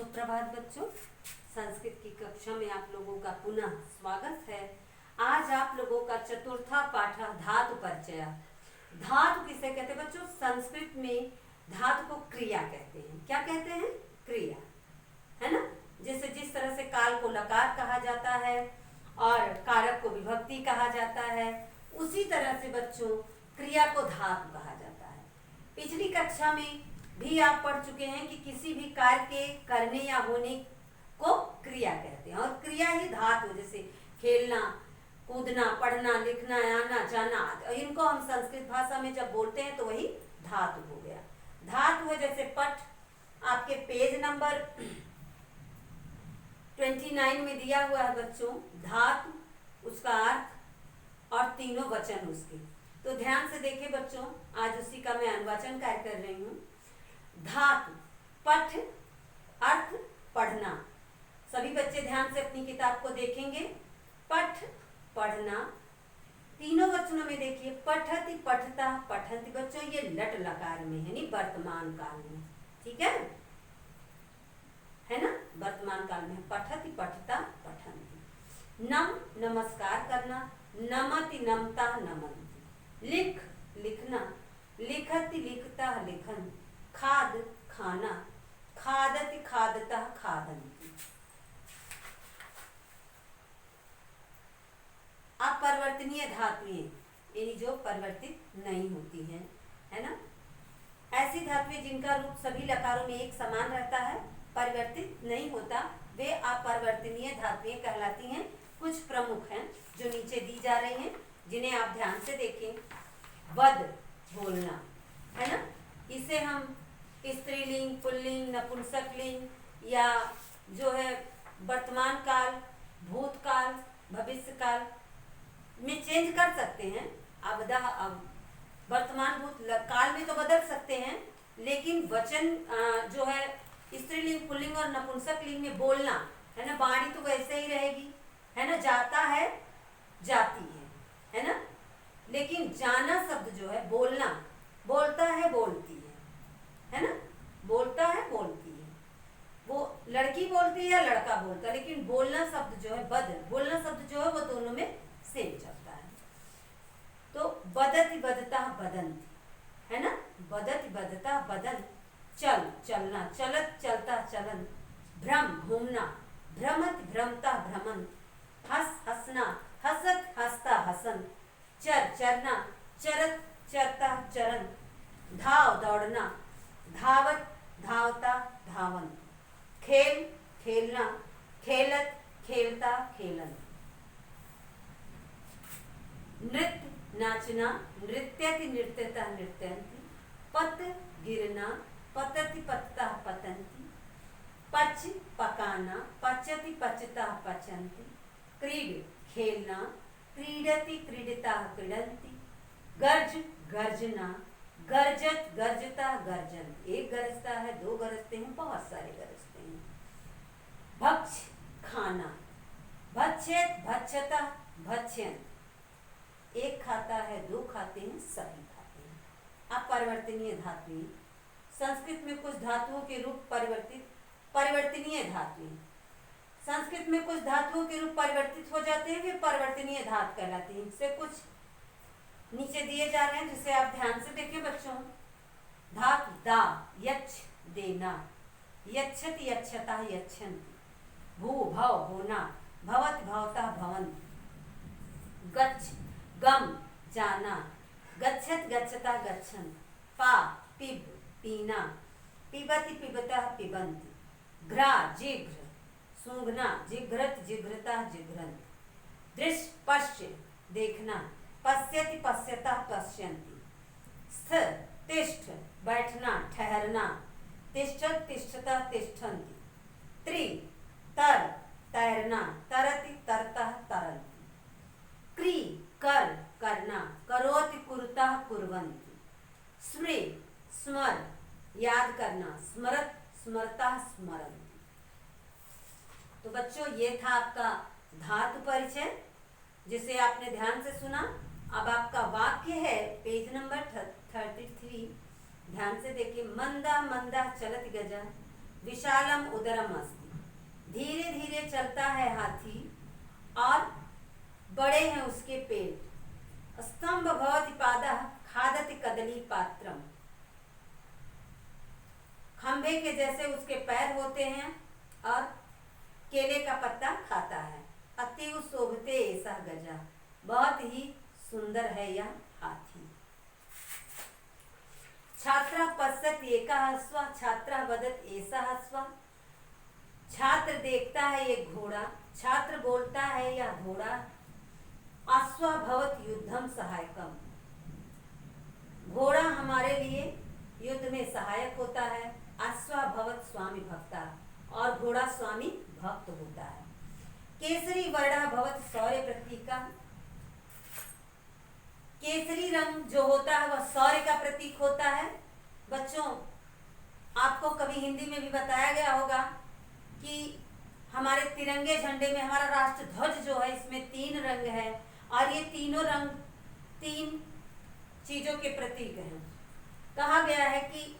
सुप्रभात बच्चों, संस्कृत की कक्षा में आप लोगों का पुनः स्वागत है। आज आप लोगों का चतुर्था पाठ धातु परिचय। धातु किसे कहते हैं बच्चों? संस्कृत में धातु को क्रिया कहते हैं। क्या कहते हैं? क्रिया, है ना। जैसे जिस तरह से काल को लकार कहा जाता है और कारक को विभक्ति कहा जाता है, उसी तरह से बच्चों क्रिया को धातु कहा जाता है। पिछली कक्षा में भी आप पढ़ चुके हैं कि किसी भी कार्य के करने या होने को क्रिया कहते हैं, और क्रिया ही धातु, जैसे खेलना, कूदना, पढ़ना, लिखना, आना, जाना, इनको हम संस्कृत भाषा में जब बोलते हैं तो वही धातु हो गया। धातु है जैसे पठ, आपके पेज नंबर 29 में दिया हुआ है बच्चों, धातु, उसका अर्थ और तीनों वचन उसके। तो ध्यान से देखिए बच्चों, आज उसी का मैं अनुवाचन कार्य कर रही हूँ। धातु, पठ, अर्थ, पढ़ना। सभी बच्चे ध्यान से अपनी किताब को देखेंगे। पठ, पढ़ना। तीनों वचनों में देखिए, पठति, पठता, पठन्ति। बच्चों ये लट लकार में है, यानी वर्तमान काल में, ठीक है ना, वर्तमान काल में। पठति, पठता, पठन्ति। नम, नमस्कार करना। नमति, नमता, नमन्ति। लिख, लिखना। लिखति, लिखता, लिखन। खाद, खाना। खादति, खादता, खादन्ति। अपरिवर्तनीय धातुएं, यानी जो परिवर्तित नहीं होती हैं, है ना। ऐसी धातुएं जिनका रूप सभी लकारों में एक समान रहता है, परिवर्तित नहीं होता, वे अपरिवर्तनीय धातुएं कहलाती हैं। कुछ प्रमुख हैं जो नीचे दी जा रही हैं, जिन्हें आप ध्यान से देखें। वद, बोलना, है ना। इसे हम स्त्रीलिंग, पुल्लिंग, नपुंसकलिंग या जो है वर्तमान काल, भूतकाल, भविष्यकाल में चेंज कर सकते हैं। अब वर्तमान भूत काल में तो बदल सकते हैं, लेकिन वचन जो है स्त्रीलिंग, पुल्लिंग और नपुंसकलिंग में बोलना, है ना, वाणी तो वैसे ही रहेगी, है ना। जाता है, जाती है ना। लेकिन जाना शब्द जो है, बोलना, बोलता है, बोलती है ना। बोलता है, बोलती है, वो लड़की बोलती है या लड़का बोलता है, लेकिन बोलना शब्द जो है, बोलना शब्द जो है वो दोनों में सेम चलता है। तो बदति, बदता, बदंती, है ना। बदति, बदता, बदन। चल, चलना। चलत, चलता, चलन। भ्रम, घूमना। भ्रमत, भ्रमता, भ्रमन। हंस, हंसना। हसत, हंसता, हसन। चर, चरना। चरत, चरता, चरण। धाव, दौड़ना। धावत, धावता, धावन। खेल, खेलना। खेलत, खेलता, खेलन। नृत्य, नाचना। नृत्यति, नृत्यता, नृत्यन्ति। पत, गिरना। पतति, पतता, पतन्ति। पच, पकाना। पचति, पचता, पचन्ति। क्रीड, खेलना। क्रीडति, क्रीडिता, क्रीडन्ति। गर्ज, गर्जना। गर्जत, गर्जता, गर्जन। एक गरजता है, दो गरजते हैं, बहुत सारे गरजते हैं। भक्ष, खाना। भक्षेत, भक्षता, भक्ष्यन। एक खाता है, दो खाते हैं, सभी खाते हैं। अपरिवर्तनीय धातुएं। संस्कृत में कुछ धातुओं के रूप परिवर्तनीय धातुएं। संस्कृत में कुछ धातुओं के रूप परिवर्तित हो जाते हैं, वे परिवर्तनीय धातु कहलाती हैं। इससे कुछ नीचे दिए जा रहे हैं, जिसे आप ध्यान से देखें बच्चों। धातु, दा, यच्छ, देना। यच्छति, यच्छता, यच्छन्ति। भू, भव, होना। भवत, भवता, भवन्ति। गच्छ, गम, जाना। गच्छत, गच्छता, गच्छन्ति। पा, पिब, पीना। पिबति, पिबता, पिबन्ति। घ्रा, जिघ्र, सूंघना। जिघ्रत, जिघ्रता, जिघ्रन्ति। दृश्य, पश्य, देखना। पश्यति, पश्यता, पश्यन्ति। स्थ, तिष्ठ, बैठना, ठहरना। तिष्ठत, तिष्ठता, तिष्ठन्ति। त्रि, तर, तैरना। तरति, तरता, तरन्ति। क्री, कर, करना। करोति, कुरुता, कुर्वन्ति। स्मृ, स्मर, याद करना। स्मरत, स्मरता, स्मरन्ति। तो बच्चों ये था आपका धातु परिचय, जिसे आपने ध्यान से सुना। अब आपका वाक्य है पेज नंबर 33। ध्यान से देखिए। मंदा, मंदा चलति गजा। विशालम उदरम अस्ति। धीरे धीरे चलता है हाथी और बड़े हैं उसके पेट। स्तंभ भवति पादः खादति कदली पात्रम। खंभे के जैसे उसके पैर होते हैं और केले का पत्ता खाता है। अति शोभते ऐसा गजा। बहुत ही सुंदर है यह हाथी। छात्रा पश्यत एकः स्व छात्रा वदत ऐसा स्व। छात्र देखता है एक घोड़ा, छात्र बोलता है यह घोड़ा। अश्व भवत युद्धम सहायकम। घोड़ा हमारे लिए युद्ध में सहायक होता है। अश्व भवत स्वामी भक्ता। और घोड़ा स्वामी भक्त होता है। केसरी वर्णा भवत शौर्य प्रतीका। केसरी रंग जो होता है वह शौर्य का प्रतीक होता है। बच्चों, आपको कभी हिंदी में भी बताया गया होगा कि हमारे तिरंगे झंडे में हमारा राष्ट्र ध्वज जो है इसमें 3 रंग है और ये तीनों रंग 3 चीजों के प्रतीक हैं। कहा गया है कि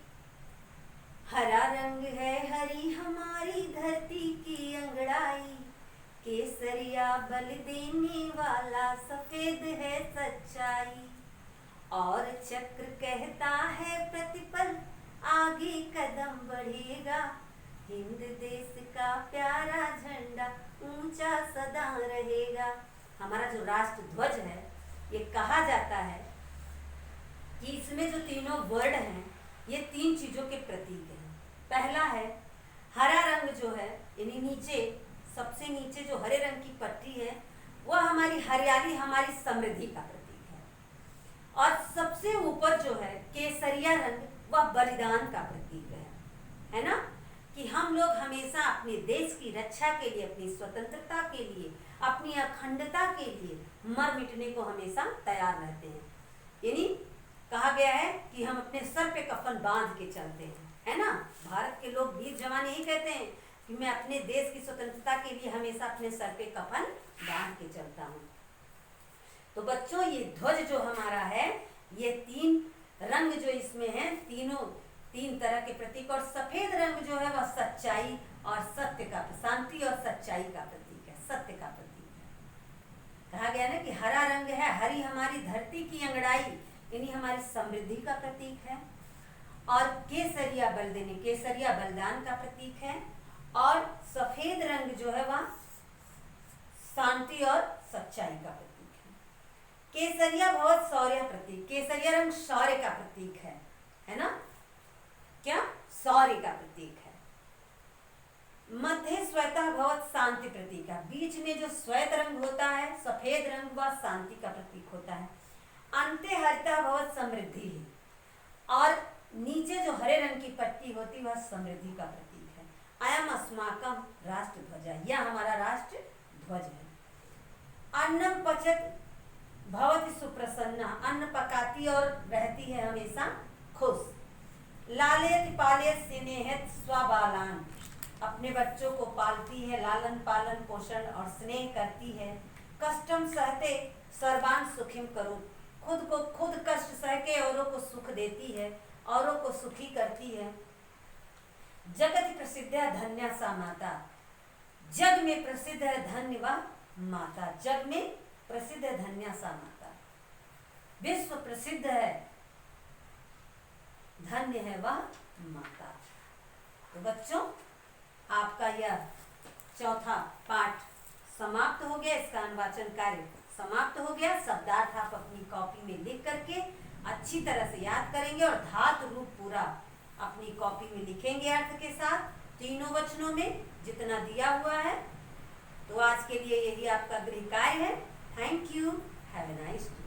हरा रंग है हरी हमारी धरती की अंगड़ाई। केसरिया बल देने वाला सफेद है सच्चाई। और चक्र कहता है प्रतिपल आगे कदम बढ़ेगा। हिंद देश का प्यारा झंडा ऊंचा सदा रहेगा। हमारा जो राष्ट्र ध्वज है ये कहा जाता है कि इसमें जो तीनों वर्ड हैं ये 3 चीजों के प्रतीक हैं। पहला है हरा रंग जो है, यानी नीचे सबसे नीचे जो हरे रंग की पट्टी है वह हमारी हरियाली, हमारी समृद्धि का प्रतीक है। और सबसे ऊपर जो है केसरिया रंग वह बलिदान का प्रतीक है ना, कि हम लोग हमेशा अपने देश की रक्षा के लिए, अपनी स्वतंत्रता के लिए, अपनी अखंडता के लिए मर मिटने को हमेशा तैयार रहते हैं। यानी कहा गया है कि हम अपने सर पे कफन बांध के चलते हैं, है ना। भारत के लोग वीर जवान यही कहते हैं कि मैं अपने देश की स्वतंत्रता के लिए हमेशा अपने सर पे कफन बांध के चलता हूँ। तो बच्चों, ये ध्वज जो हमारा है ये 3 रंग जो इसमें है, तीनों 3 तरह के प्रतीक। और सफेद रंग जो है वह सच्चाई और सत्य का, शांति और सच्चाई का प्रतीक है, सत्य का प्रतीक है। कहा गया ना कि हरा रंग है हरी हमारी धरती की अंगड़ाई, यानी हमारी समृद्धि का प्रतीक है। और केसरिया बल देने, केसरिया बलिदान का प्रतीक है। और सफेद रंग जो है वह शांति और सच्चाई का प्रतीक है। केसरिया बहुत शौर्य प्रतीक, केसरिया रंग शौर्य का प्रतीक है ना, क्या शौर्य का प्रतीक है। मध्य श्वेता भवत शांति प्रतीक है। बीच में जो श्वेत रंग होता है, सफेद रंग, वह शांति का प्रतीक होता है। अंते हरिता भवत समृद्धि है। और नीचे जो हरे रंग की पट्टी होती वह समृद्धि का प्रतीक है। अयम अस्माकम राष्ट्र ध्वजा, यह हमारा राष्ट्र ध्वज है। अन्नम पचत भवति सुप्रसन्ना, अन्न पकाती और रहती है हमेशा खुश। लालयति पालयति स्नेहत स्वबालान, अपने बच्चों को पालती है, लालन पालन पोषण और स्नेह करती है। कष्टम सहते सर्वान सुखिम करो, खुद को खुद कष्ट सह के औरों को सुख देती है, औरों को सुखी करती है। जगत प्रसिद्ध है धन्य सा माता, जग में प्रसिद्ध है धन्य वह माता, जग में प्रसिद्ध है धन्य सा माता, विश्व प्रसिद्ध है धन्य है वह माता। तो बच्चों, आपका यह चौथा पाठ समाप्त हो गया, इसका अनुवाचन कार्य समाप्त हो गया। शब्दार्थ आप अपनी कॉपी में लिख करके अच्छी तरह से याद करेंगे और धातु रूप पूरा अपनी कॉपी में लिखेंगे अर्थ के साथ, तीनों वचनों में जितना दिया हुआ है। तो आज के लिए यही आपका गृह कार्य है। Thank you, have a nice day.